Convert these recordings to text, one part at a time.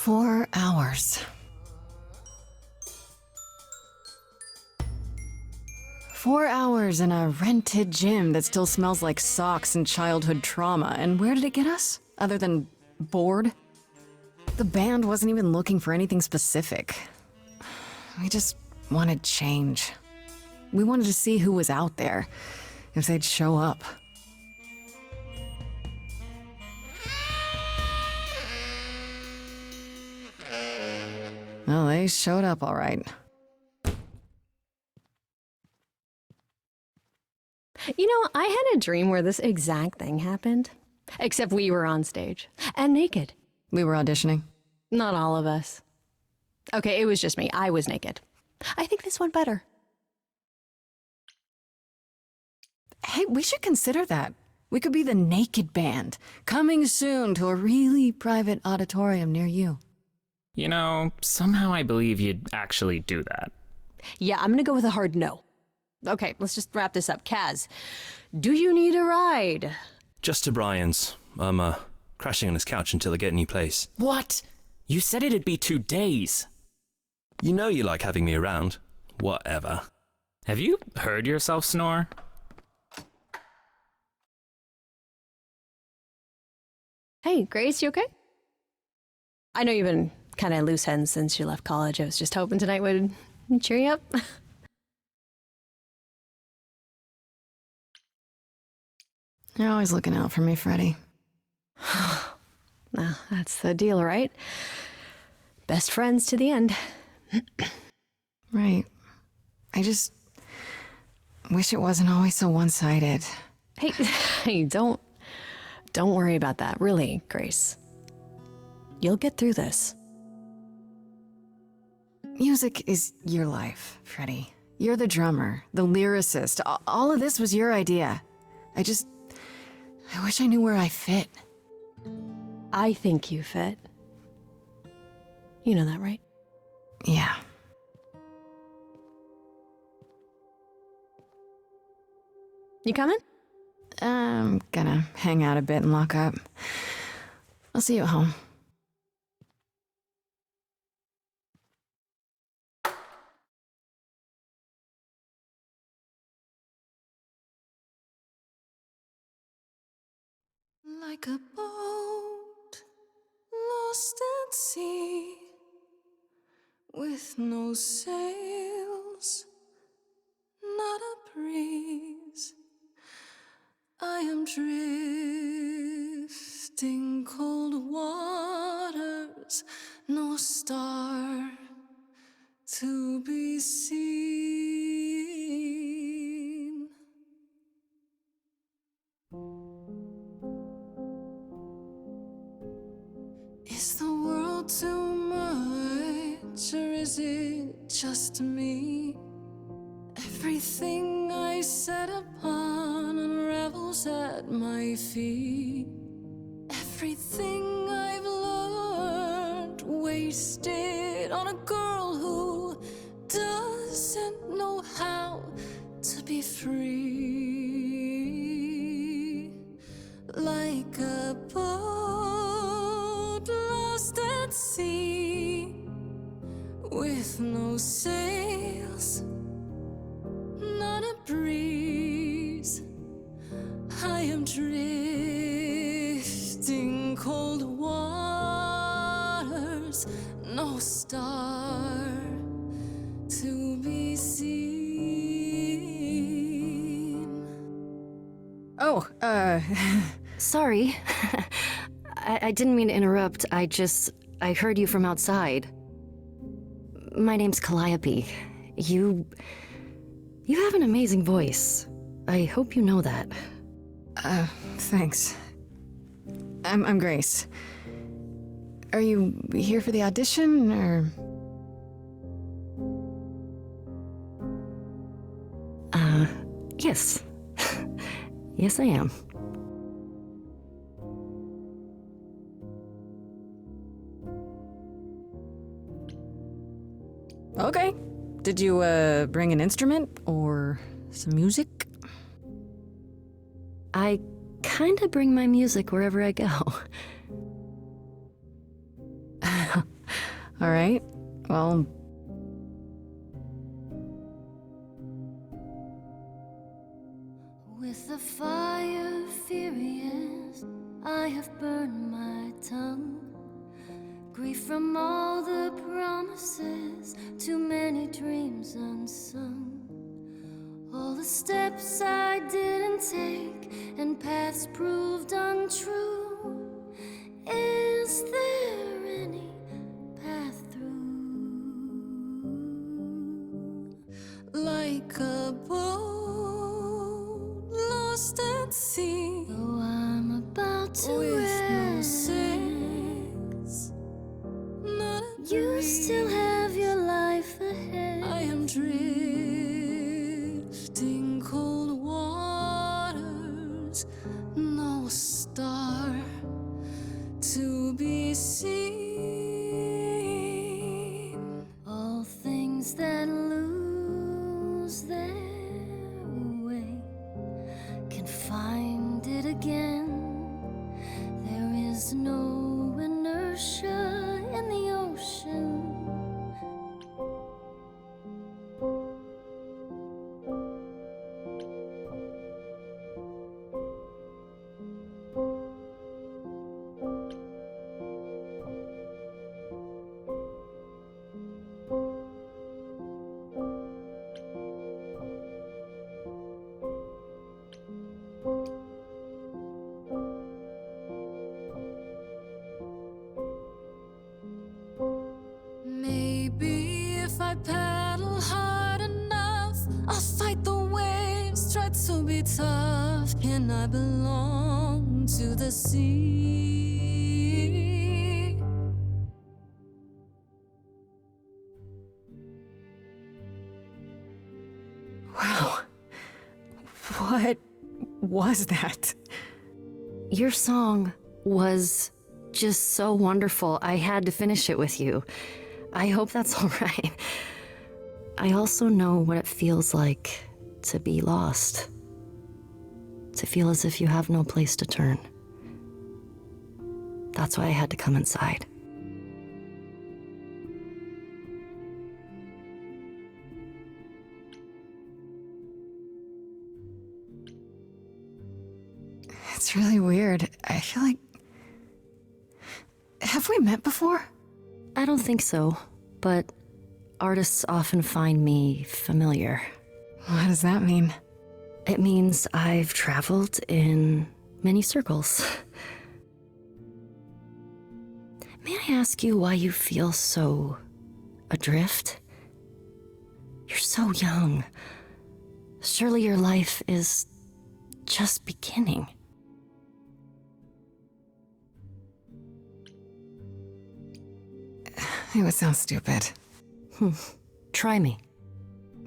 4 hours. 4 hours in a rented gym that still smells like socks and childhood trauma. And where did it get us? Other than bored? The band wasn't even looking for anything specific. We just wanted change. We wanted to see who was out there, if they'd show up. Well, they showed up all right. You know, I had a dream where this exact thing happened. Except we were on stage. And naked. We were auditioning. Not all of us. Okay, it was just me. I was naked. I think this went better. Hey, we should consider that. We could be the Naked Band, coming soon to a really private auditorium near you. You know, somehow I believe you'd actually do that. Yeah, I'm gonna go with a hard no. Okay, let's just wrap this up. Kaz, do you need a ride? Just to Brian's. I'm, crashing on his couch until I get a new place. What? You said it'd be 2 days. You know you like having me around. Whatever. Have you heard yourself snore? Hey, Grace, you okay? I know you've been kind of loose ends since you left college. I was just hoping tonight would cheer you up. You're always looking out for me, Freddie. Nah, that's the deal, right? Best friends to the end. Right. I just wish it wasn't always so one-sided. Hey, don't worry about that, really, Grace. You'll get through this. Music is your life, Freddie. You're the drummer, the lyricist. All of this was your idea. I wish I knew where I fit. I think you fit. You know that, right? Yeah. You coming? I'm gonna hang out a bit and lock up. I'll see you at home. Like a boat lost at sea, with no sails, not a breeze, I am drifting cold waters, no star to be seen. Is the world too much, or is it just me? Everything I set upon unravels at my feet. Everything I've learned wasted on a girl who doesn't know how to be free. Like a boat lost at sea, with no sails, not a breeze, I am drifting cold waters, no star to be seen. Oh, Sorry. I didn't mean to interrupt. I heard you from outside. My name's Calliope. You have an amazing voice. I hope you know that. Thanks. I'm Grace. Are you here for the audition, or? Yes. Yes, I am. Okay. Did you, bring an instrument or some music? I kinda bring my music wherever I go. All right. Well, With the fire furious, I have burned my tongue. Grief from all the promises, too many dreams unsung. All the steps I didn't take and paths proved untrue. Is there any path through? Like a boat lost at sea, though I'm about to with no sails, not a you still have your life ahead. I am drifting cold waters, no star to be seen. All things that lose their way can find it again. There is no inertia in the ocean. Maybe if I paddle hard enough, I'll fight the waves, try to be tough. Can I belong to the sea? wow. What was that? Your song was just so wonderful. I had to finish it with you. I hope that's all right. I also know what it feels like to be lost. To feel as if you have no place to turn. That's why I had to come inside. It's really weird. I feel like... Have we met before? I don't think so, but artists often find me familiar. What does that mean? It means I've traveled in many circles. May I ask you why you feel so adrift? You're so young. Surely your life is just beginning. It would sound stupid. Try me.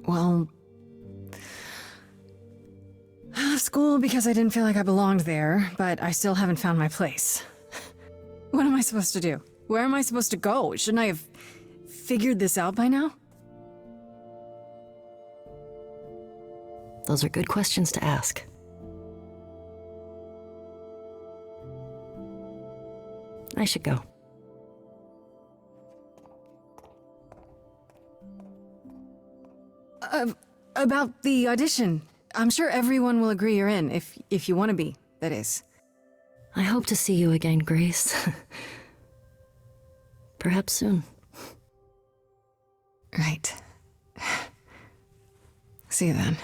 Well, I left school because I didn't feel like I belonged there, but I still haven't found my place. What am I supposed to do? Where am I supposed to go? Shouldn't I have figured this out by now? Those are good questions to ask. I should go. About the audition. I'm sure everyone will agree you're in, if you want to be, that is. I hope to see you again, Grace. Perhaps soon. Right. See you then.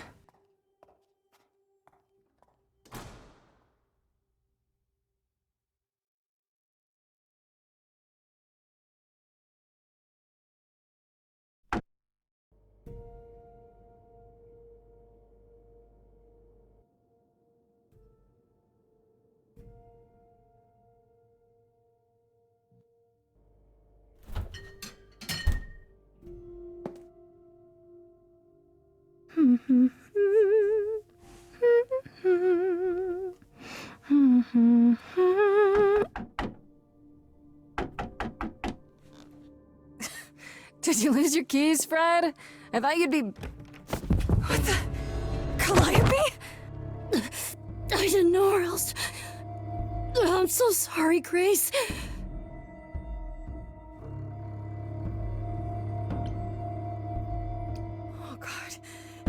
Did you lose your keys, Fred? I thought you'd be... What the... Calliope? I didn't know where else. I'm so sorry, Grace.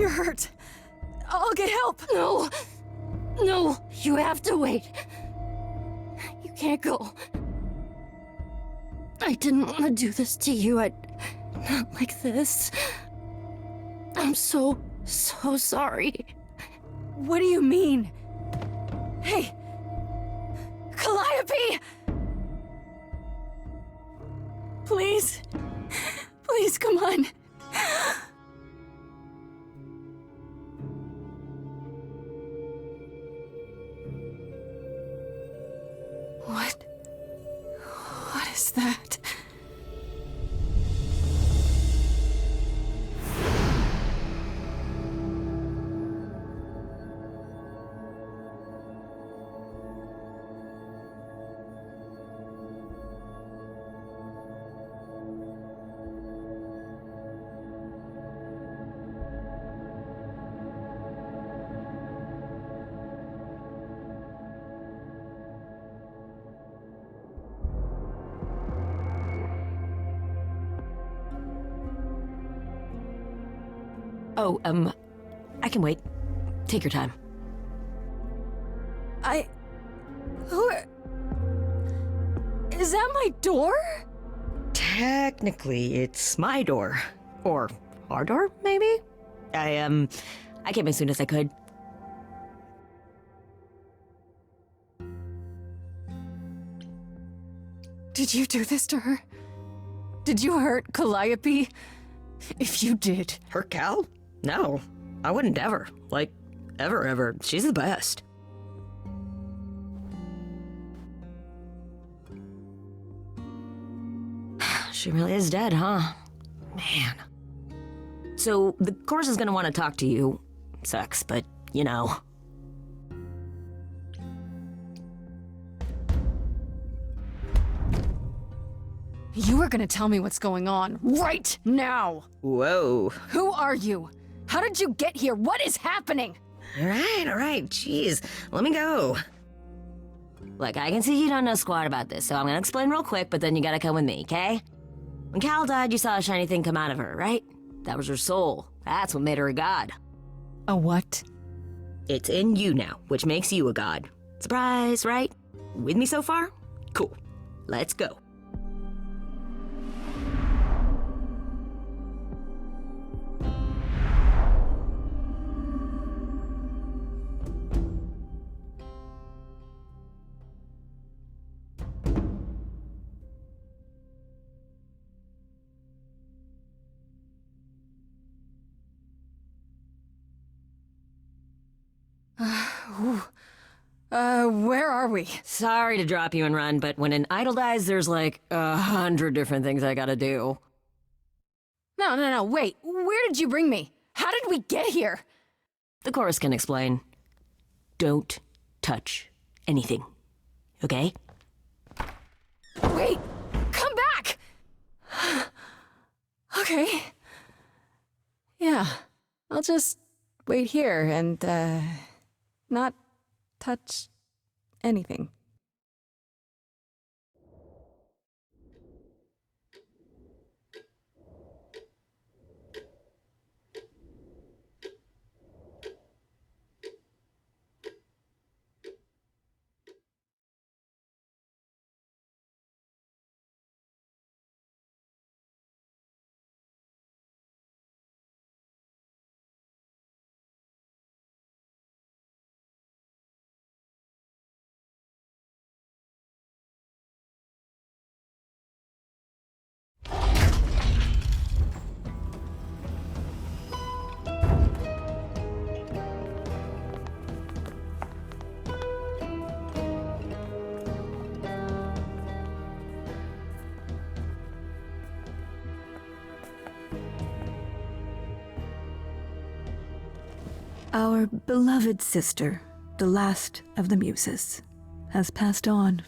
You're hurt. I'll get help. No! No! You have to wait. You can't go. I didn't want to do this to you. Not like this. I'm so sorry. What do you mean? Hey! Calliope! Please. Please, come on. What is that? Oh, I can wait. Take your time. Is that my door? Technically, it's my door. Or our door, maybe? I came as soon as I could. Did you do this to her? Did you hurt Calliope? If you did... Her Cal? No, I wouldn't ever. Like, ever. She's the best. She really is dead, huh? Man. So, the course is gonna want to talk to you. Sucks, but, you know. You are gonna tell me what's going on right now! Whoa. Who are you? How did you get here? What is happening? All right, jeez. Let me go. Look, I can see you don't know squat about this, so I'm gonna explain real quick, but then you gotta come with me, okay? When Cal died, you saw a shiny thing come out of her, right? That was her soul. That's what made her a god. A what? It's in you now, which makes you a god. Surprise, right? With me so far? Cool. Let's go. Where are we? Sorry to drop you and run, but when an idol dies, there's like 100 different things I gotta do. No, wait. Where did you bring me? How did we get here? The chorus can explain. Don't touch anything, okay? Wait! Come back! Okay. Yeah, I'll just wait here and, not touch anything. Our beloved sister, the last of the Muses, has passed on.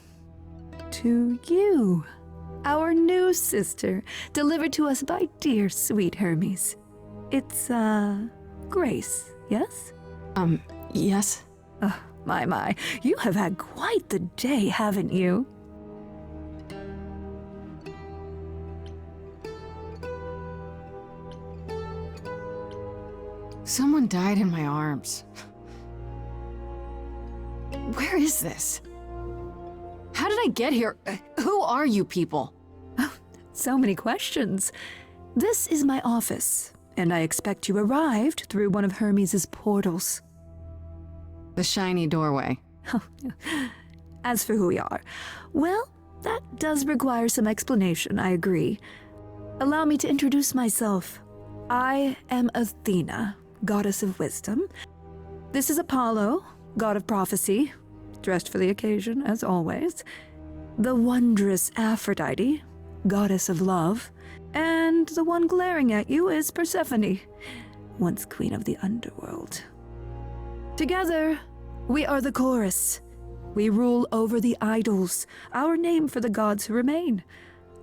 To you, our new sister, delivered to us by dear sweet Hermes. It's, Grace, yes? Yes? Oh, my, you have had quite the day, haven't you? Someone died in my arms. Where is this? How did I get here? Who are you people? So many questions. This is my office, and I expect you arrived through one of Hermes' portals. The shiny doorway. As for who we are, well, that does require some explanation, I agree. Allow me to introduce myself. I am Athena, goddess of wisdom. This is Apollo, god of prophecy, dressed for the occasion, as always. The wondrous Aphrodite, goddess of love. And the one glaring at you is Persephone, once queen of the underworld. Together, we are the chorus. We rule over the idols, our name for the gods who remain.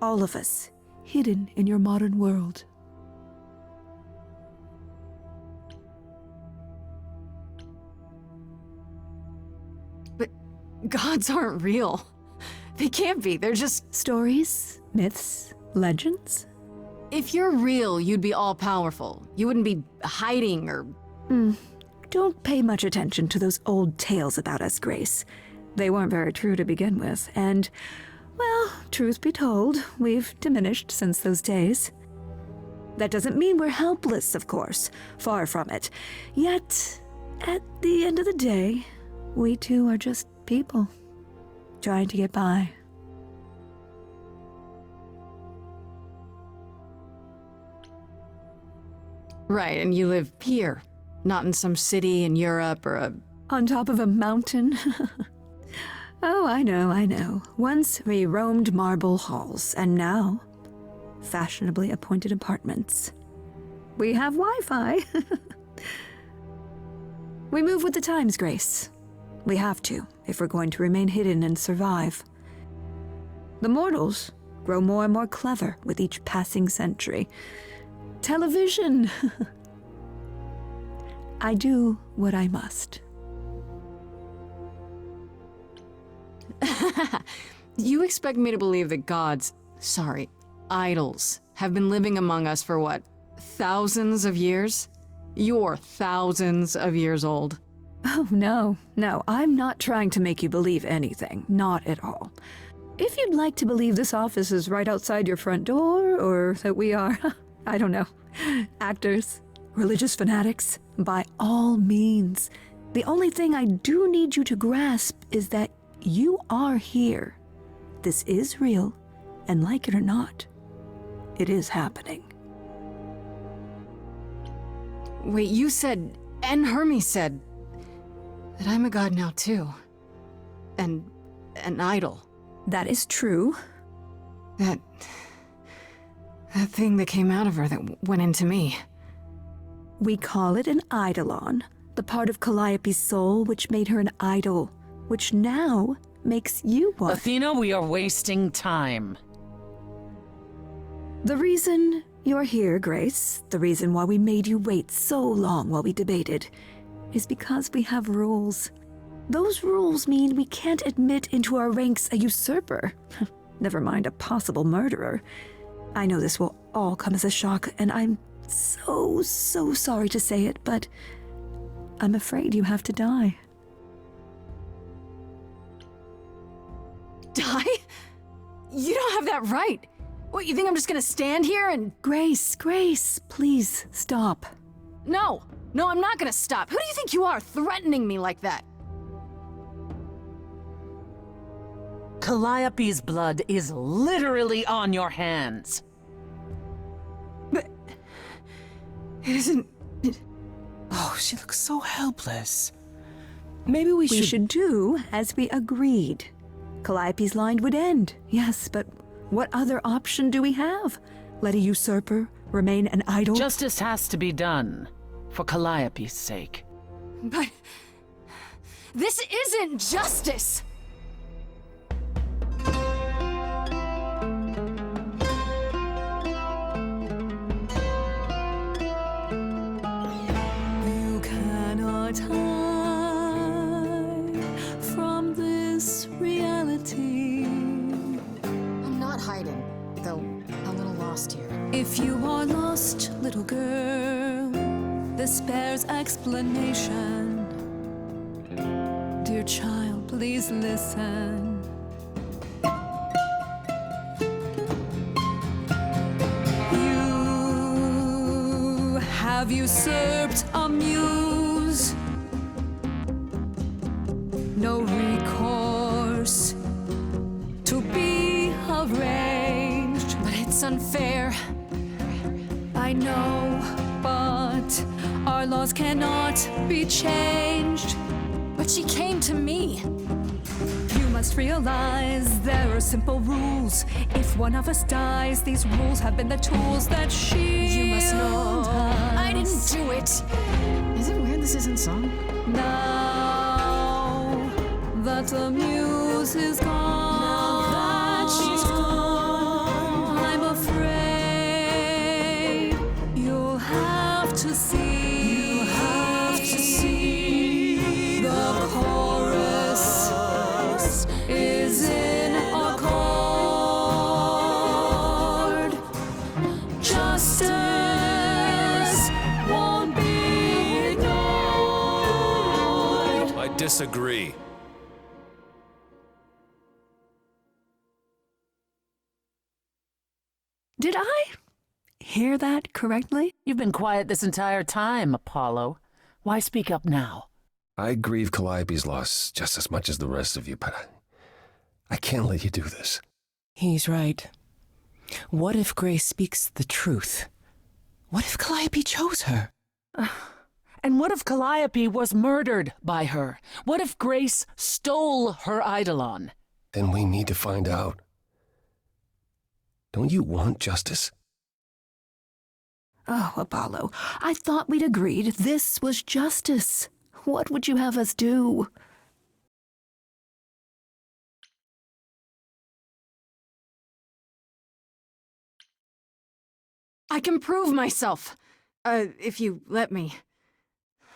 All of us, hidden in your modern world. But gods aren't real. They can't be, they're just... Stories, myths, legends. If you're real, you'd be all-powerful. You wouldn't be hiding or... Don't pay much attention to those old tales about us, Grace. They weren't very true to begin with, and, well, truth be told, we've diminished since those days. That doesn't mean we're helpless, of course. Far from it. Yet, at the end of the day, we too are just people, trying to get by. Right, and you live here, not in some city in Europe or a... On top of a mountain? Oh, I know. Once we roamed marble halls, and now, fashionably appointed apartments. We have Wi-Fi. We move with the times, Grace. We have to, if we're going to remain hidden and survive. The mortals grow more and more clever with each passing century. Television! I do what I must. You expect me to believe that idols, have been living among us for what, thousands of years? You're thousands of years old. Oh, no, I'm not trying to make you believe anything, not at all. If you'd like to believe this office is right outside your front door, or that we are, I don't know, actors, religious fanatics, by all means. The only thing I do need you to grasp is that you are here. This is real, and like it or not, it is happening. Wait, you said, and Hermes said, that I'm a god now too. And an idol. That is true. That thing that came out of her that went into me. We call it an eidolon, the part of Calliope's soul which made her an idol, which now makes you one. Athena, we are wasting time. The reason you're here, Grace, the reason why we made you wait so long while we debated, is because we have rules. Those rules mean we can't admit into our ranks a usurper, never mind a possible murderer. I know this will all come as a shock, and I'm so sorry to say it, but I'm afraid you have to die. Die? You don't have that right. What, you think I'm just gonna stand here and... Grace, please stop. No, I'm not gonna stop. Who do you think you are, threatening me like that? Calliope's blood is literally on your hands. But... it isn't... Oh, she looks so helpless. Maybe we should do as we agreed. Calliope's line would end, yes, but what other option do we have? Let a usurper remain an idol? Justice has to be done, for Calliope's sake. But... this isn't justice! You cannot hide from this reality. I'm not hiding, though a little lost here. If you are lost, little girl, this bears explanation. Dear child, please listen. You have usurped a muse. No recourse to be arranged. But it's unfair. I know, but our laws cannot be changed. But she came to me. You must realize there are simple rules. If one of us dies, these rules have been the tools that shield You must know I didn't us. do it. Is it weird this isn't song? Now that the muse is gone, I'm afraid you'll have to see. The chorus is in accord. Justice won't be ignored. I disagree. Did I hear that correctly? You've been quiet this entire time, Apollo. Why speak up now? I grieve Calliope's loss just as much as the rest of you, but I can't let you do this. He's right. What if Grace speaks the truth? What if Calliope chose her? And what if Calliope was murdered by her? What if Grace stole her Eidolon? Then we need to find out. Don't you want justice? Oh, Apollo, I thought we'd agreed this was justice. What would you have us do? I can prove myself. If you let me.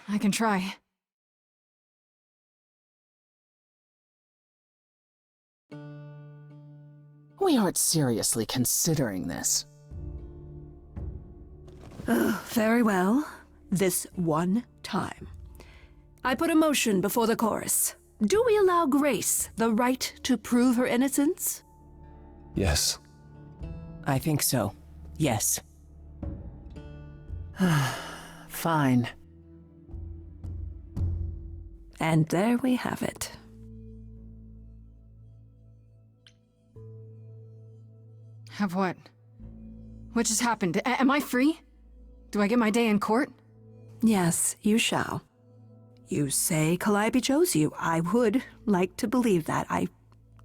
I can try. We aren't seriously considering this. Very well. This one time. I put a motion before the chorus. Do we allow Grace the right to prove her innocence? Yes. I think so. Yes. Fine. And there we have it. Have what? What just happened? Am I free? Do I get my day in court? Yes, you shall. You say Calliope chose you. I would like to believe that. I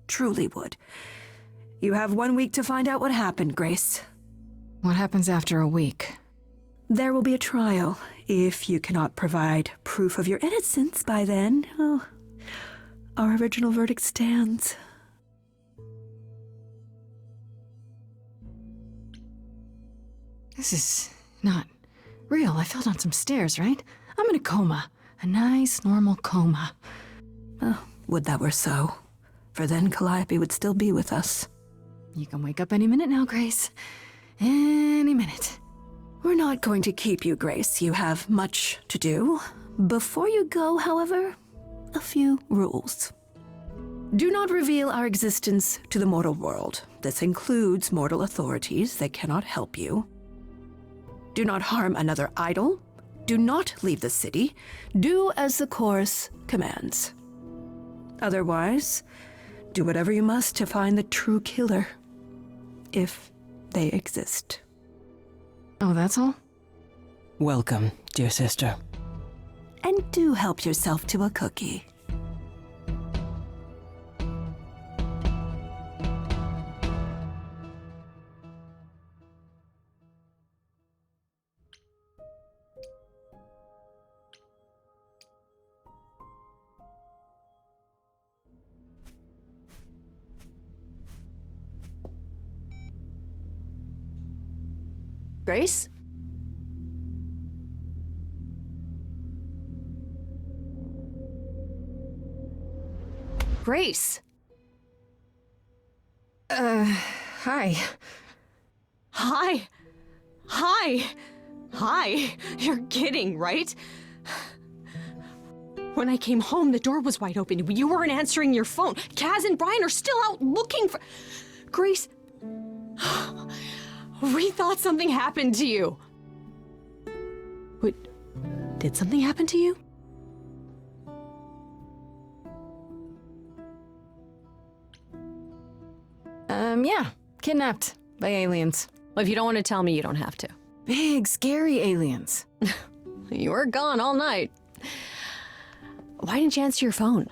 truly would. You have 1 week to find out what happened, Grace. What happens after a week? There will be a trial. If you cannot provide proof of your innocence by then, oh, our original verdict stands. This is not real. I fell down some stairs, right? I'm in a coma. A nice, normal coma. Oh, would that were so. For then Calliope would still be with us. You can wake up any minute now, Grace. Any minute. We're not going to keep you, Grace. You have much to do. Before you go, however, a few rules. Do not reveal our existence to the mortal world. This includes mortal authorities that cannot help you. Do not harm another idol. Do not leave the city. Do as the chorus commands. Otherwise, do whatever you must to find the true killer, if they exist. Oh, that's all? Welcome, dear sister. And do help yourself to a cookie. Grace? Grace! Hi. Hi! Hi! Hi. You're kidding, right? When I came home, the door was wide open. You weren't answering your phone. Kaz and Brian are still out looking for... Grace... We thought something happened to you. Wait, did something happen to you? Yeah. Kidnapped by aliens. Well, if you don't want to tell me, you don't have to. Big, scary aliens. You were gone all night. Why didn't you answer your phone?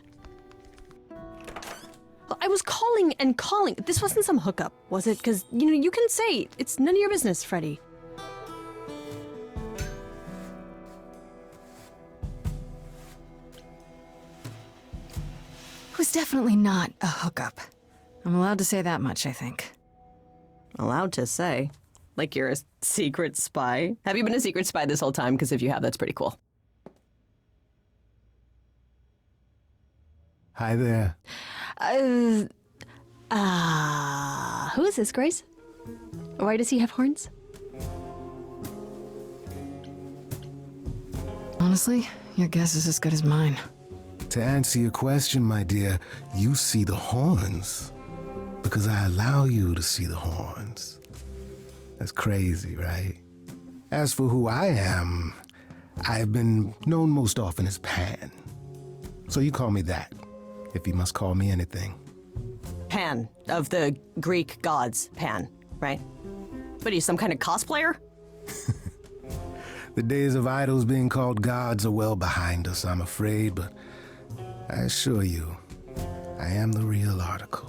I was calling and calling. This wasn't some hookup, was it? Because, you can say it's none of your business, Freddie. It was definitely not a hookup. I'm allowed to say that much, I think. Allowed to say? Like you're a secret spy? Have you been a secret spy this whole time? Because if you have, that's pretty cool. Hi there. Who is this, Grace? Why does he have horns? Honestly, your guess is as good as mine. To answer your question, my dear, you see the horns because I allow you to see the horns. That's crazy, right? As for who I am, I've been known most often as Pan. So you call me that, if you must call me anything. Pan, of the Greek gods, Pan, right? What are you, some kind of cosplayer? The days of idols being called gods are well behind us, I'm afraid, but I assure you, I am the real article.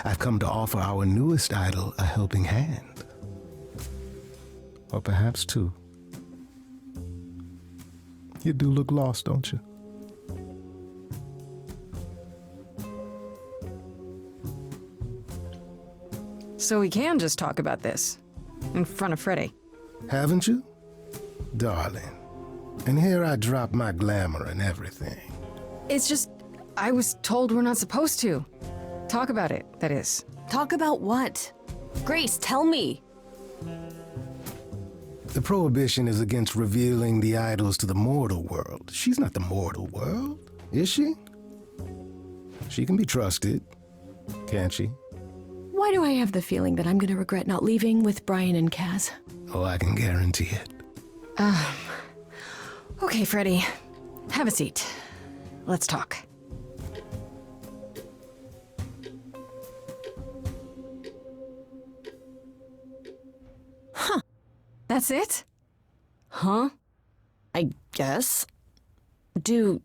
I've come to offer our newest idol a helping hand. Or perhaps two. You do look lost, don't you? So we can just talk about this in front of Freddie. Haven't you? Darling. And here I drop my glamour and everything. It's just, I was told we're not supposed to. Talk about it, that is. Talk about what? Grace, tell me. The prohibition is against revealing the idols to the mortal world. She's not the mortal world, is she? She can be trusted, can't she? Why do I have the feeling that I'm going to regret not leaving with Brian and Kaz? Oh, I can guarantee it. Okay, Freddie. Have a seat. Let's talk. Huh. That's it? Huh? I guess. Do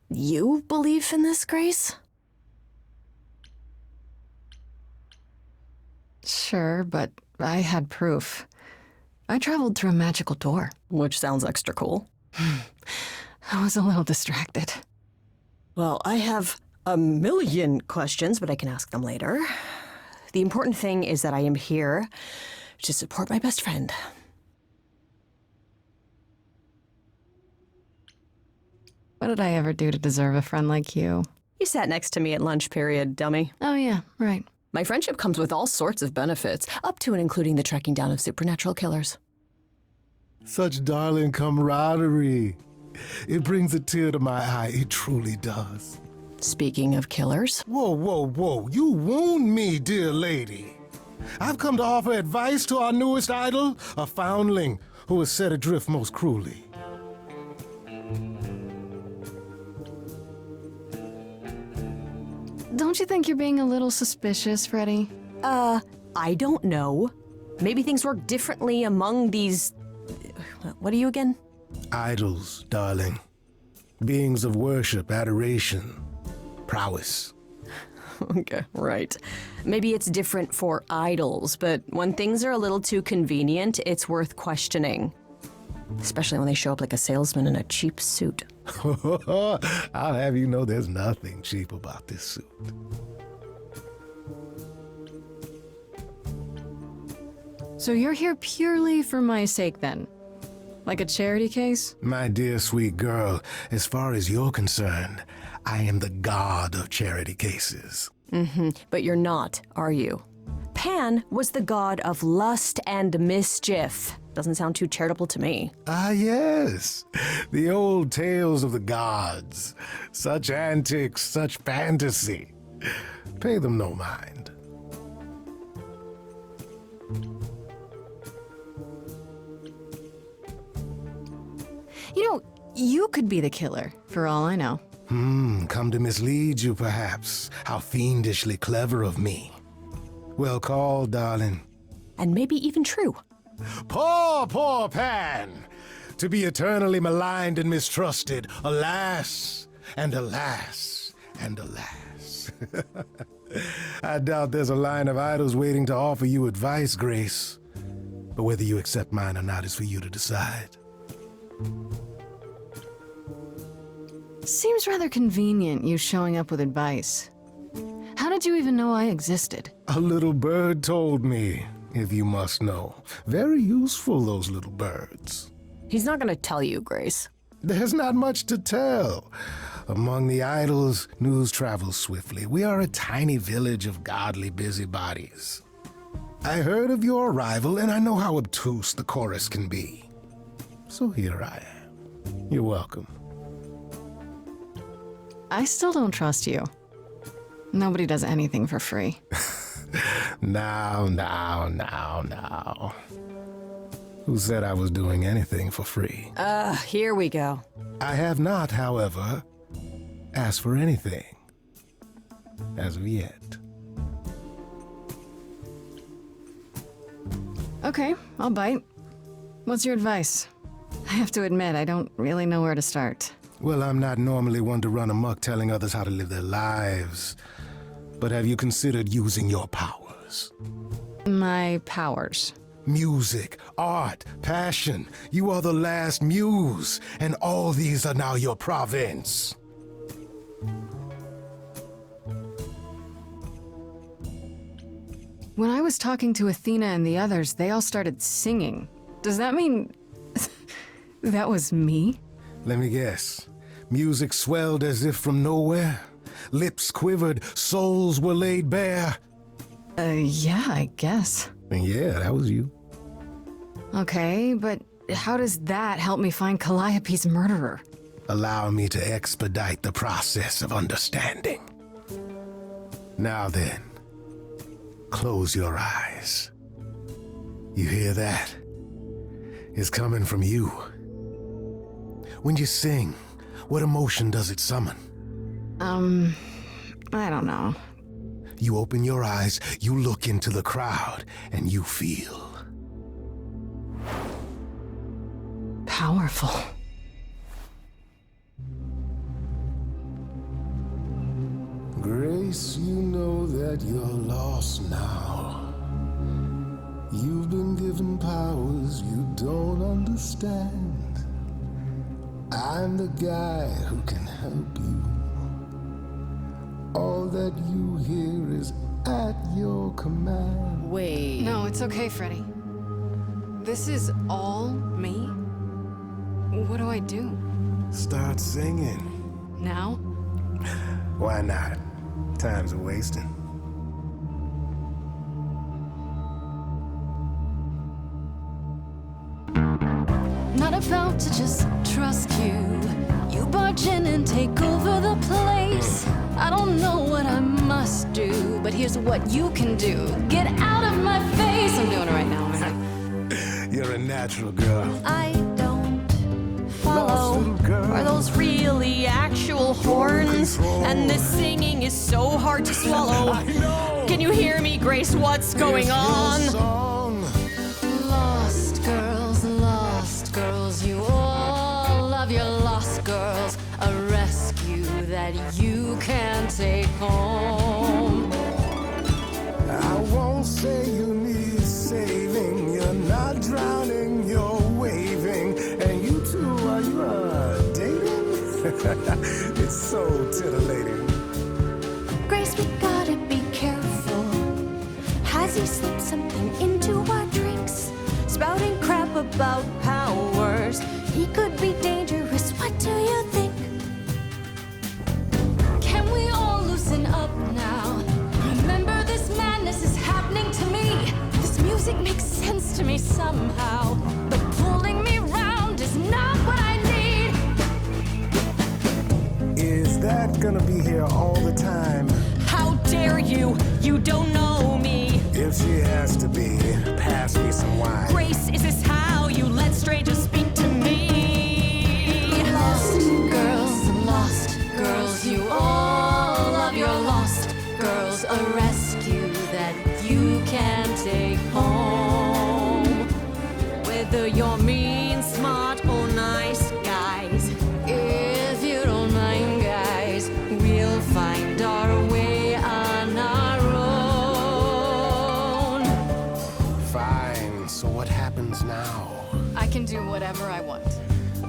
you believe in this, Grace? Sure, but I had proof. I traveled through a magical door. Which sounds extra cool. I was a little distracted. Well, I have a million questions, but I can ask them later. The important thing is that I am here to support my best friend. What did I ever do to deserve a friend like you? You sat next to me at lunch period, dummy. Oh yeah, right. My friendship comes with all sorts of benefits, up to and including the tracking down of supernatural killers. Such darling camaraderie. It brings a tear to my eye, it truly does. Speaking of killers. Whoa, whoa, whoa, you wound me, dear lady. I've come to offer advice to our newest idol, a foundling who was set adrift most cruelly. Don't you think you're being a little suspicious, Freddie? I don't know. Maybe things work differently among these... What are you again? Idols, darling. Beings of worship, adoration, prowess. Okay, right. Maybe it's different for idols, but when things are a little too convenient, it's worth questioning. Especially when they show up like a salesman in a cheap suit. I'll have you know there's nothing cheap about this suit. So you're here purely for my sake then? Like a charity case? My dear sweet girl, as far as you're concerned, I am the god of charity cases. But you're not, are you? Pan was the god of lust and mischief. Doesn't sound too charitable to me. Ah, yes. The old tales of the gods. Such antics, such fantasy. Pay them no mind. You know, you could be the killer, for all I know. Come to mislead you, perhaps. How fiendishly clever of me. Well called, darling. And maybe even true. Poor, poor Pan! To be eternally maligned and mistrusted. Alas, and alas, and alas. I doubt there's a line of idols waiting to offer you advice, Grace. But whether you accept mine or not is for you to decide. Seems rather convenient, you showing up with advice. How did you even know I existed? A little bird told me, if you must know. Very useful, those little birds. He's not gonna tell you, Grace. There's not much to tell. Among the idols, news travels swiftly. We are a tiny village of godly busybodies. I heard of your arrival, and I know how obtuse the chorus can be. So here I am. You're welcome. I still don't trust you. Nobody does anything for free. Now. Who said I was doing anything for free? Here we go. I have not, however, asked for anything. As of yet. Okay, I'll bite. What's your advice? I have to admit, I don't really know where to start. Well, I'm not normally one to run amok telling others how to live their lives. But have you considered using your powers? My powers? Music, art, passion. You are the last muse, and all these are now your province. When I was talking to Athena and the others, they all started singing. Does that mean that was me? Let me guess. Music swelled as if from nowhere. Lips quivered, souls were laid bare. Yeah, I guess. And yeah, that was you. Okay, but how does that help me find Calliope's murderer? Allow me to expedite the process of understanding. Now then, close your eyes. You hear that? It's coming from you. When you sing, what emotion does it summon? I don't know. You open your eyes, you look into the crowd, and you feel powerful. Grace, you know that you're lost now. You've been given powers you don't understand. I'm the guy who can help you. All that you hear is at your command. Wait. No, it's okay, Freddy. This is all me? What do I do? Start singing. Now? Why not? Time's a wasting. Not about to just trust you. You barge in and take over the place. I don't know what I must do, but here's what you can do. Get out of my face. I'm doing it right now. You're a natural girl. I don't follow. Lost little girl. Are those really actual horns? And this singing is so hard to swallow. I know. Can you hear me, Grace? What's going on? Song. Lost girls, you all love your lost girls. A rescue that you can take home. I won't say you need saving. You're not drowning, you're waving. And you two, are you dating? It's so titillating. Grace, we gotta be careful. Has he slipped something into our drinks? Spouting crap about powers. He could be dangerous. What do you think? Can we all loosen up now? Remember, this madness is happening to me. This music makes sense to me somehow. But here all the time. How dare you? You don't know me. If she has to be, pass me some wine. Grace, is this how you let strangers speak to me? Lost girls, you all love your lost girls. A rescue that you can take home. Whether you're mean, smart, or nice, guys. If you don't mind, guys, we'll find our way on our own. Fine, so what happens now? I can do whatever I want.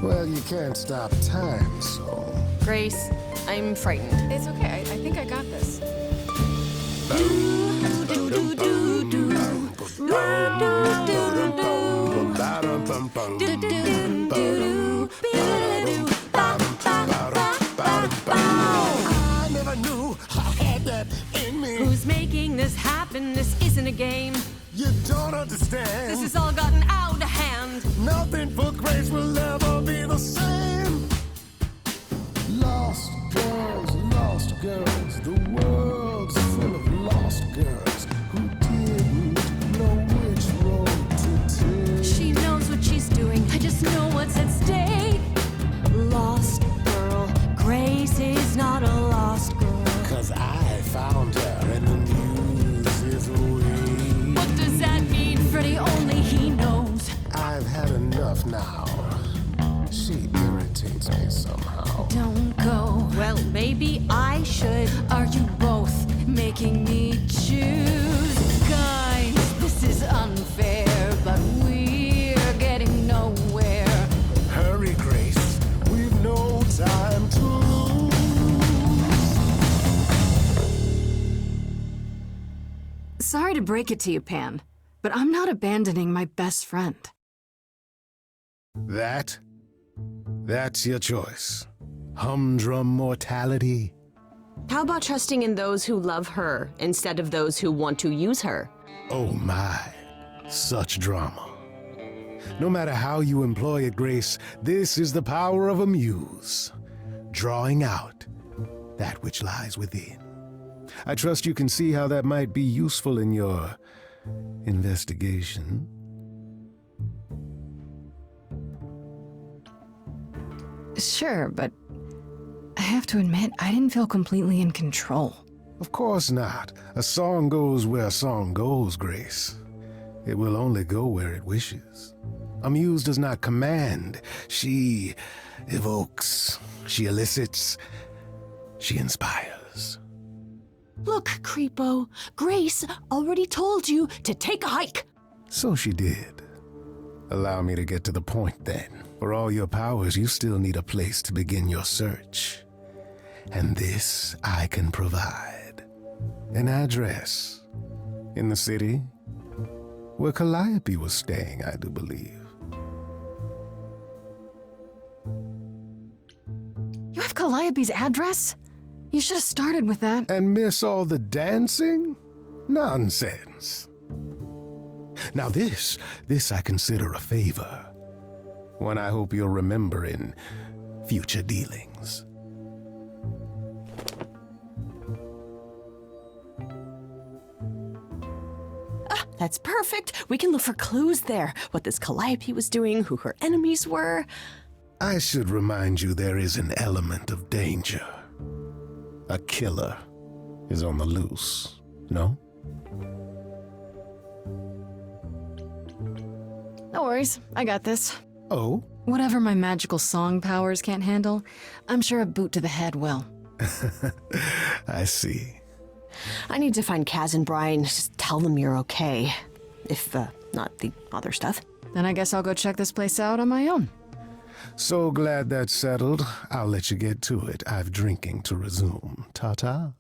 Well, you can't stop time, so... Grace, I'm frightened. It's okay. I think I got this. I never knew I had that in me. Who's making this happen? This isn't a game. You don't understand. This has all gotten out of hand. Nothing for Grace will ever be the same. Lost girls, the world's full of lost girls who didn't know which road to take. She knows what she's doing. I just know what's at stake. Lost girl. Grace is not a lost girl. 'Cause I found her and the news is away. What does that mean, Freddie? Only he knows. I've had enough now. She irritates me somehow. Don't go. Well, maybe I should. Are you both making me choose? Guys, this is unfair, but we're getting nowhere. Hurry, Grace. We've no time to lose. Sorry to break it to you, Pan, but I'm not abandoning my best friend. That's your choice. Humdrum mortality. How about trusting in those who love her instead of those who want to use her? Oh my, such drama. No matter how you employ it, Grace, this is the power of a muse, drawing out that which lies within. I trust you can see how that might be useful in your investigation. Sure, but I have to admit, I didn't feel completely in control. Of course not. A song goes where a song goes, Grace. It will only go where it wishes. A muse does not command. She evokes. She elicits. She inspires. Look, Creepo, Grace already told you to take a hike. So she did. Allow me to get to the point then. For all your powers, you still need a place to begin your search. And this I can provide. An address. In the city, where Calliope was staying, I do believe. You have Calliope's address? You should have started with that. And miss all the dancing? Nonsense. Now this I consider a favor. One I hope you'll remember in future dealings. That's perfect. We can look for clues there. What this Calliope was doing, who her enemies were. I should remind you there is an element of danger. A killer is on the loose, no? No worries, I got this. Oh? Whatever my magical song powers can't handle, I'm sure a boot to the head will. I see. I need to find Kaz and Brian. Just tell them you're okay. If, not the other stuff. Then I guess I'll go check this place out on my own. So glad that's settled. I'll let you get to it. I've drinking to resume. Ta-ta.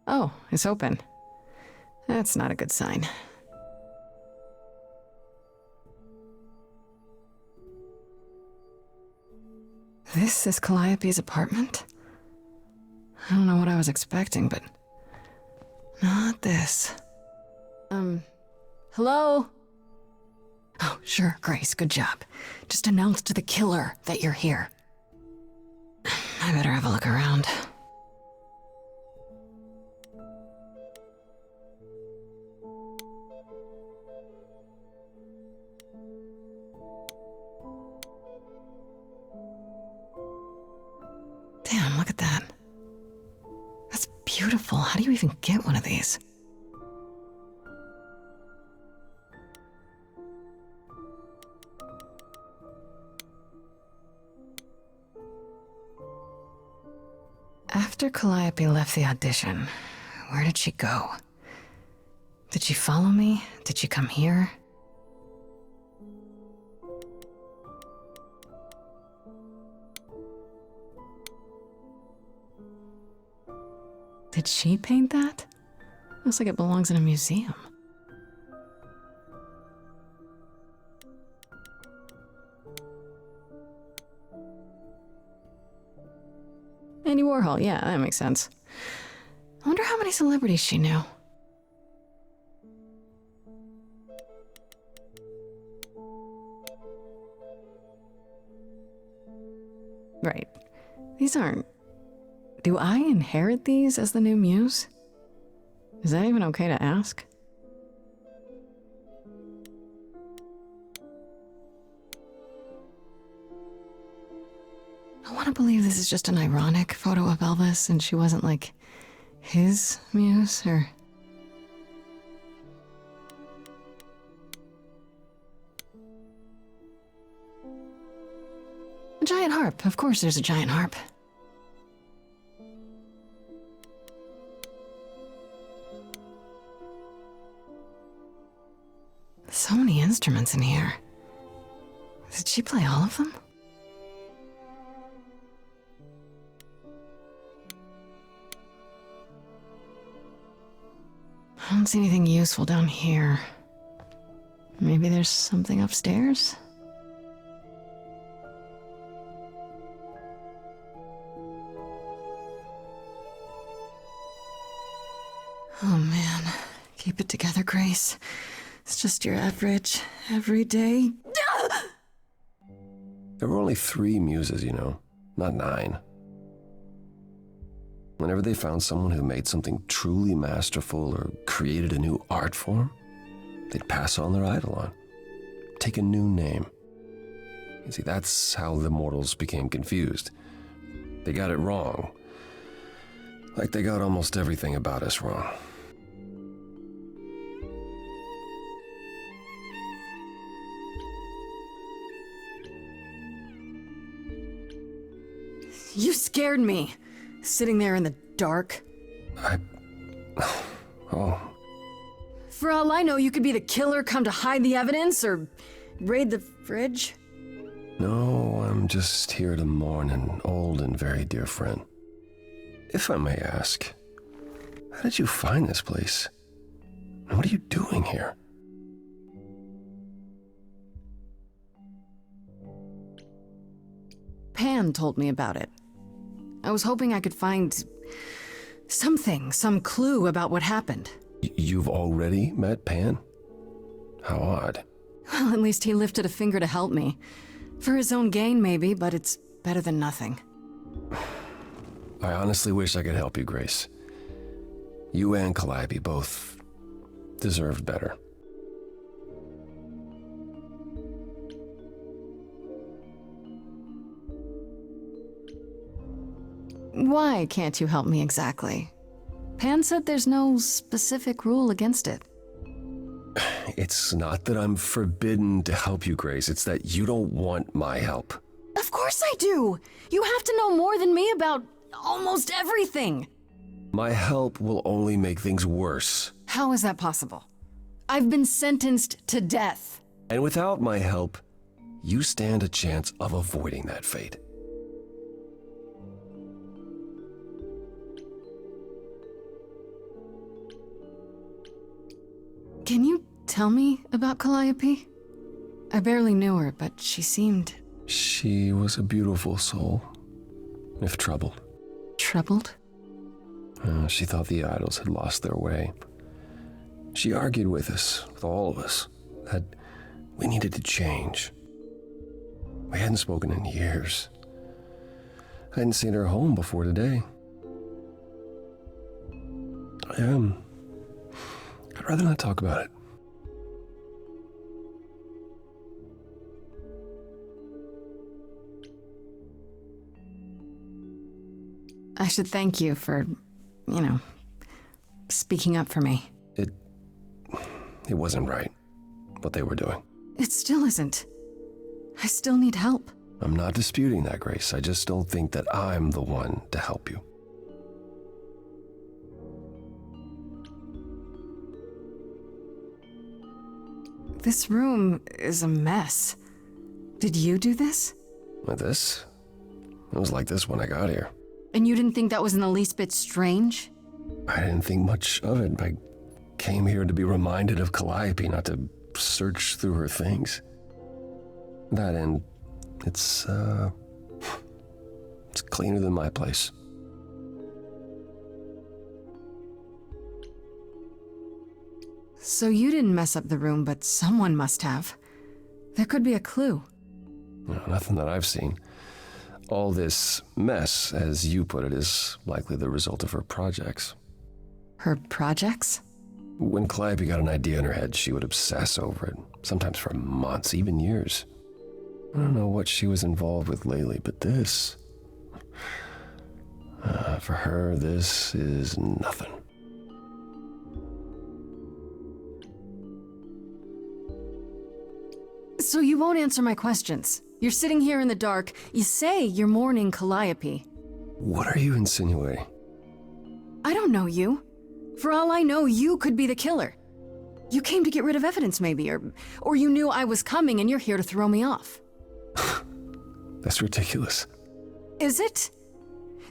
Oh, it's open. That's not a good sign. This is Calliope's apartment? I don't know what I was expecting, but not this. Hello? Oh, sure, Grace, good job. Just announce to the killer that you're here. I better have a look around. Damn, look at that. That's beautiful. How do you even get one of these? After Calliope left the audition, where did she go? Did she follow me? Did she come here? Did she paint that? Looks like it belongs in a museum. Andy Warhol, yeah, that makes sense. I wonder how many celebrities she knew. Right. These aren't... Do I inherit these as the new muse? Is that even okay to ask? I want to believe this is just an ironic photo of Elvis and she wasn't like his muse or... A giant harp. Of course there's a giant harp. So many instruments in here. Did she play all of them? I don't see anything useful down here. Maybe there's something upstairs? Oh man, keep it together, Grace. It's just your average, everyday... There were only 3 muses, you know, not 9. Whenever they found someone who made something truly masterful or created a new art form, they'd pass on their idol on, take a new name. You see, that's how the mortals became confused. They got it wrong. Like they got almost everything about us wrong. You scared me, sitting there in the dark. Oh. For all I know, you could be the killer come to hide the evidence or raid the fridge. No, I'm just here to mourn an old and very dear friend. If I may ask, how did you find this place? And what are you doing here? Pan told me about it. I was hoping I could find something, some clue about what happened. You've already met Pan? How odd. Well, at least he lifted a finger to help me. For his own gain, maybe, but it's better than nothing. I honestly wish I could help you, Grace. You and Calliope both deserved better. Why can't you help me exactly? Pan said there's no specific rule against it. It's not that I'm forbidden to help you, Grace. It's that you don't want my help. Of course I do! You have to know more than me about almost everything! My help will only make things worse. How is that possible? I've been sentenced to death. And without my help, you stand a chance of avoiding that fate. Can you tell me about Calliope? I barely knew her, but she seemed She was a beautiful soul, if troubled. Troubled? She thought the idols had lost their way. She argued with us, with all of us, that we needed to change. We hadn't spoken in years. I hadn't seen her home before today. I'd rather not talk about it. I should thank you for, speaking up for me. It wasn't right, what they were doing. It still isn't. I still need help. I'm not disputing that, Grace. I just don't think that I'm the one to help you. This room is a mess. Did you do this? With this? It was like this when I got here. And you didn't think that was in the least bit strange? I didn't think much of it. I came here to be reminded of Calliope, not to search through her things. That and it's cleaner than my place. So you didn't mess up the room, but someone must have. There could be a clue. No, nothing that I've seen. All this mess, as you put it, is likely the result of her projects. Her projects? When Calliope got an idea in her head, she would obsess over it, sometimes for months, even years. I don't know what she was involved with lately, but this... for her, this is nothing. So you won't answer my questions. You're sitting here in the dark. You say you're mourning Calliope. What are you insinuating? I don't know you. For all I know, you could be the killer. You came to get rid of evidence, maybe, or you knew I was coming and you're here to throw me off. That's ridiculous. Is it?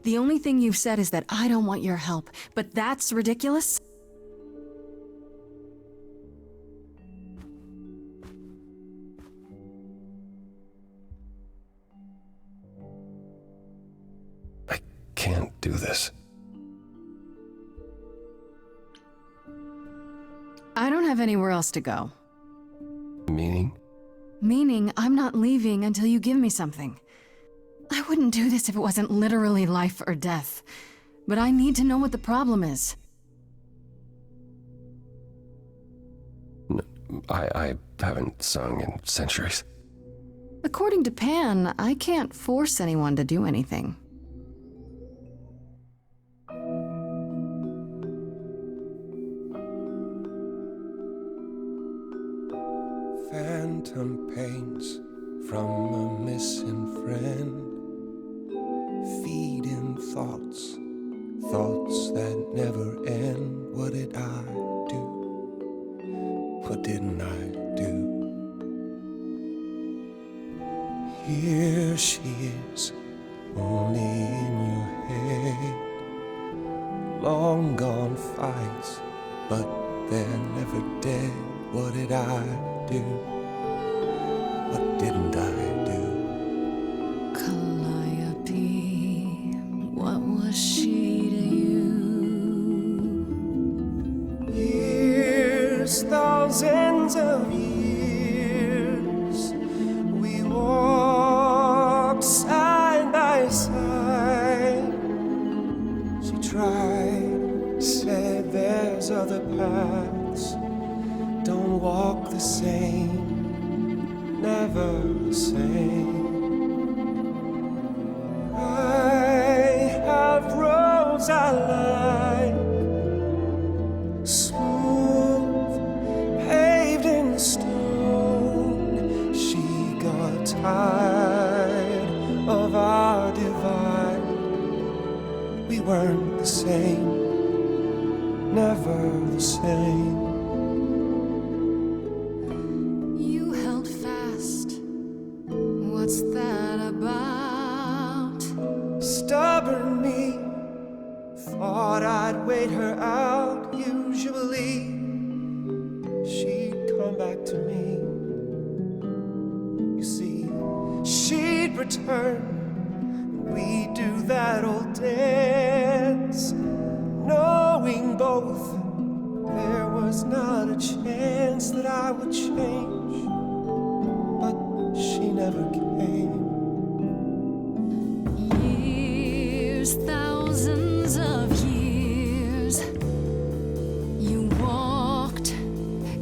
The only thing you've said is that I don't want your help, but that's ridiculous? I can't do this. I don't have anywhere else to go. Meaning? Meaning I'm not leaving until you give me something. I wouldn't do this if it wasn't literally life or death. But I need to know what the problem is. No, I haven't sung in centuries. According to Pan, I can't force anyone to do anything. Phantom pains from a missing friend, feeding thoughts, thoughts that never end. What did I do? What didn't I do? Here she is, only in your head. Long gone fights, but they're never dead. What did I do? What didn't I do? Calliope, what was she to you? Years, thousands of years, we walked side by side. She tried, said there's other paths. Don't walk the same, never the same. I have roads I like, smooth, paved in stone. She got tired of our divide. We weren't the same, never the same. What's that about? Stubborn me, thought I'd wait her out. Usually, she'd come back to me. You see, she she'd return. We do that old dance, knowing both there was not a chance that I would change, but she never came. Years, thousands of years, you walked,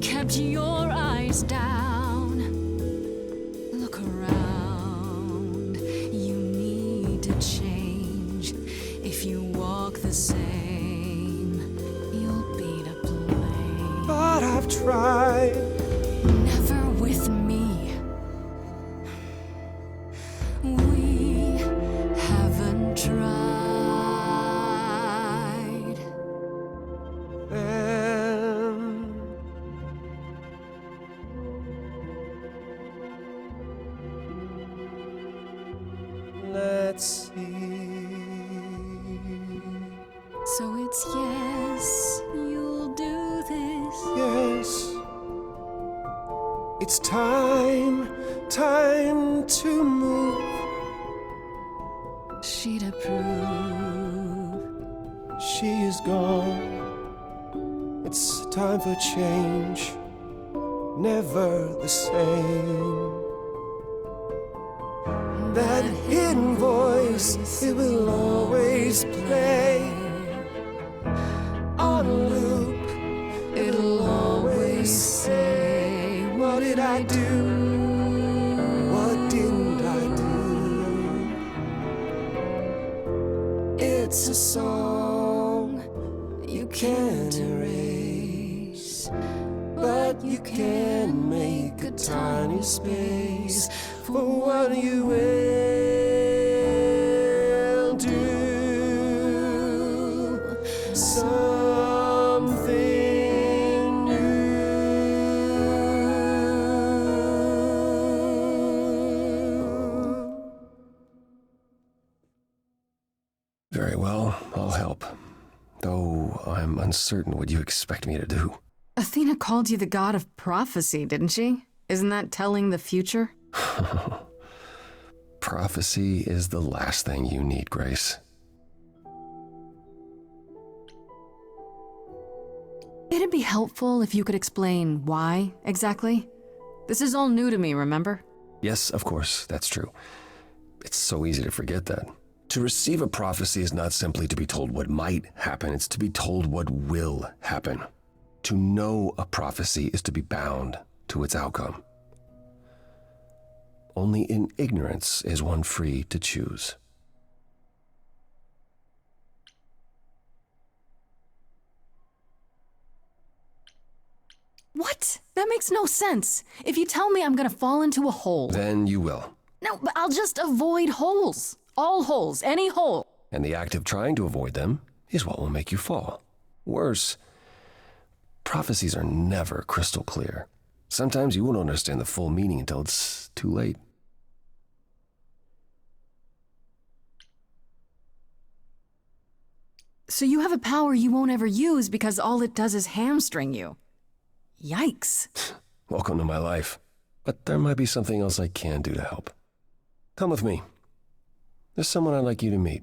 kept your eyes down. Look around, you need to change. If you walk the same, you'll be to blame. But I've tried. Never with me. We haven't tried. Then let's see. So it's yes, you'll do this. Yes, it's time to move. She'd approve. She is gone. It's time for change. Never the same. That hidden voice, it will always play on a loop. It'll always say, what did I do? What didn't I do? It's a song you can't erase, but you can make a tiny space for what you will do. Something new. Very well, I'll help. Though I'm uncertain what you expect me to do. Athena called you the god of prophecy, didn't she? Isn't that telling the future? Prophecy is the last thing you need, Grace. It'd be helpful if you could explain why, exactly. This is all new to me, remember? Yes, of course, that's true. It's so easy to forget that. To receive a prophecy is not simply to be told what might happen, it's to be told what will happen. To know a prophecy is to be bound to its outcome. Only in ignorance is one free to choose. What? That makes no sense. If you tell me I'm gonna fall into a hole... Then you will. No, but I'll just avoid holes. All holes, any hole. And the act of trying to avoid them is what will make you fall. Worse, prophecies are never crystal clear. Sometimes you won't understand the full meaning until it's too late. So you have a power you won't ever use because all it does is hamstring you. Yikes. Welcome to my life. But there might be something else I can do to help. Come with me. There's someone I'd like you to meet.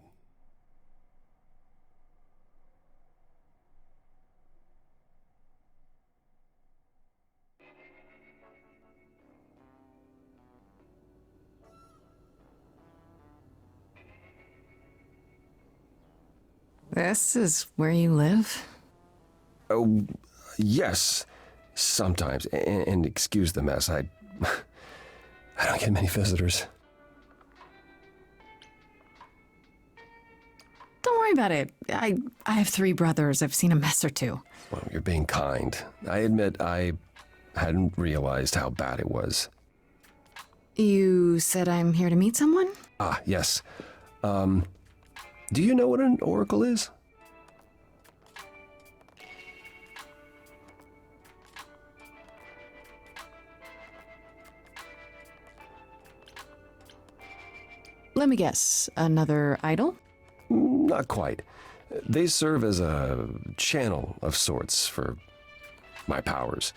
This is where you live? Oh, yes. Sometimes. And excuse the mess. I don't get many visitors. Don't worry about it. I have 3 brothers. I've seen a mess or two. Well, you're being kind. I admit I hadn't realized how bad it was. You said I'm here to meet someone? Ah, yes. Do you know what an oracle is? Let me guess. Another idol? Not quite. They serve as a channel of sorts for my powers.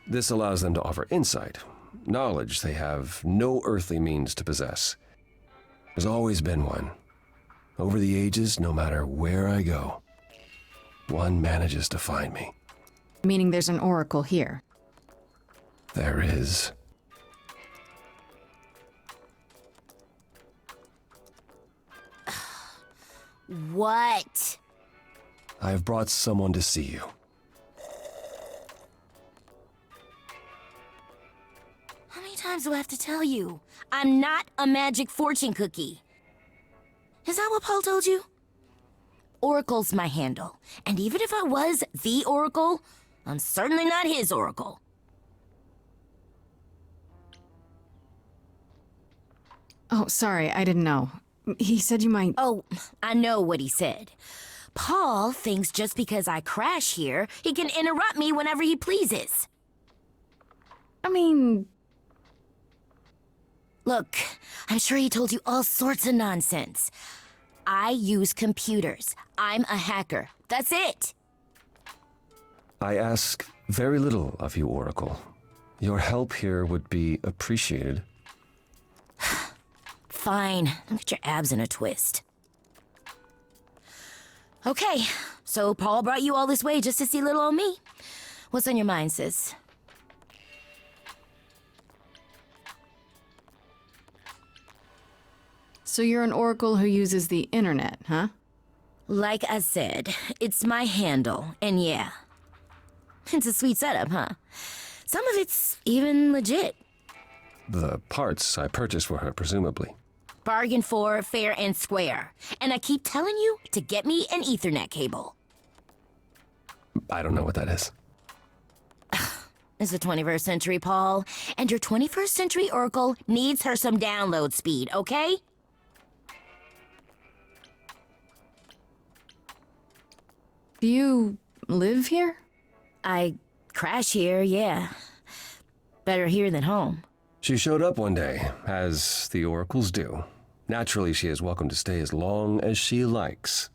This allows them to offer insight, knowledge they have no earthly means to possess. There's always been one. Over the ages, no matter where I go, one manages to find me. Meaning there's an oracle here. There is. What? I've brought someone to see you. How many times do I have to tell you? I'm not a magic fortune cookie. Is that what Paul told you? Oracle's my handle. And even if I was the Oracle, I'm certainly not his Oracle. Oh, sorry, I didn't know. He said you might... Oh, I know what he said. Paul thinks just because I crash here, he can interrupt me whenever he pleases. I mean... Look, I'm sure he told you all sorts of nonsense. I use computers. I'm a hacker. That's it. I ask very little of you, Oracle. Your help here would be appreciated. Fine. Don't get your abs in a twist. Okay, so Paul brought you all this way just to see little old me. What's on your mind, sis? So you're an oracle who uses the internet, huh? Like I said, it's my handle, and yeah. It's a sweet setup, huh? Some of it's even legit. The parts I purchased for her, presumably. Bargain for, fair and square. And I keep telling you to get me an Ethernet cable. I don't know what that is. It's the 21st century, Paul. And your 21st century Oracle needs her some download speed, okay? Do you live here? I crash here, yeah. Better here than home. She showed up one day, as the oracles do. Naturally, she is welcome to stay as long as she likes.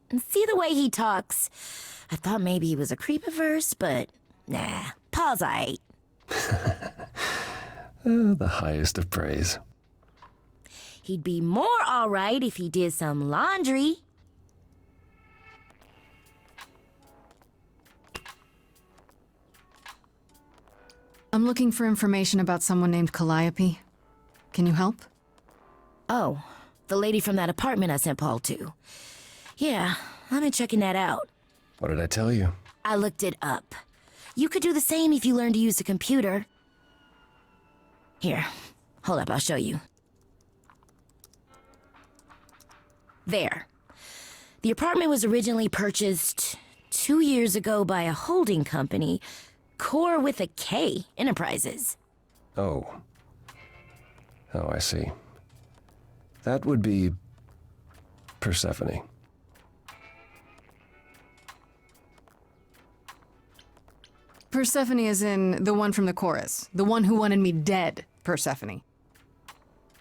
And see the way he talks. I thought maybe he was a creep-averse, but nah, Paul's aight. The highest of praise. He'd be more alright if he did some laundry. I'm looking for information about someone named Calliope. Can you help? Oh, the lady from that apartment I sent Paul to. Yeah, I've been checking that out. What did I tell you? I looked it up. You could do the same if you learned to use a computer. Here, hold up, I'll show you. There. The apartment was originally purchased 2 years ago by a holding company, Core with a K Enterprises. Oh. Oh, I see. That would be Persephone. Persephone is in the one from the chorus. The one who wanted me dead, Persephone.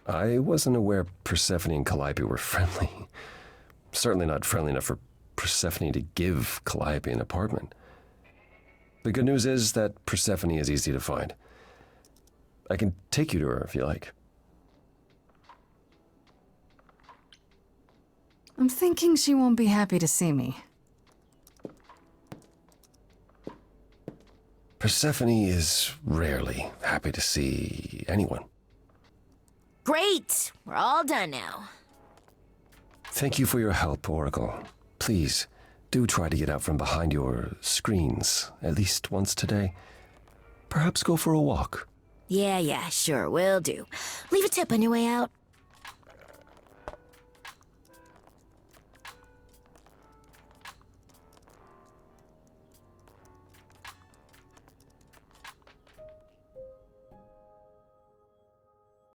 I wasn't aware Persephone and Calliope were friendly. Certainly not friendly enough for Persephone to give Calliope an apartment. The good news is that Persephone is easy to find. I can take you to her if you like. I'm thinking she won't be happy to see me. Persephone is rarely happy to see anyone. Great! We're all done now. Thank you for your help, Oracle. Please, do try to get out from behind your screens at least once today. Perhaps go for a walk. Yeah, sure, will do. Leave a tip on your way out.